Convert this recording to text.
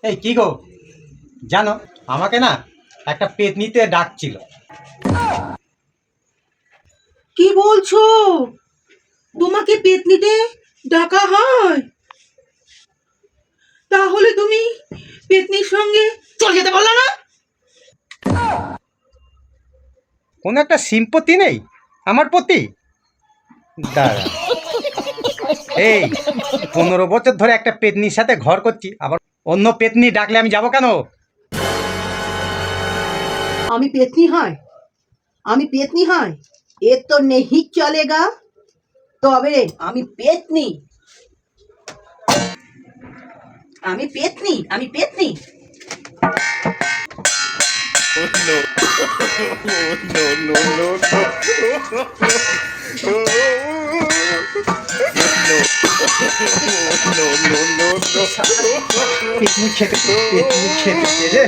এই কি গো, জানো আমাকে না একটা পেতনিতে ডাকছিল। কি বলছো? তোমাকে পেতনিতে ডাকা হয়? তাহলে তুমি পেতনির সঙ্গে চলে যেতে পারলে না? কোনো একটা সিম্পতি নেই আমার প্রতি? দাঁড়া, এই 15 বছর ধরে একটা পেতনির সাথে ঘর করছি, আবার অন্য পেতনি ডাকলে আমি যাব কেন? আমি পেতনি হয়? আমি পেতনি হয়? এ তো নেহি চলেগা। তবে আমি পেতনি, আমি পেতনি, আমি পেতনি। পেতনি খেতে পেতনি খেতে রে।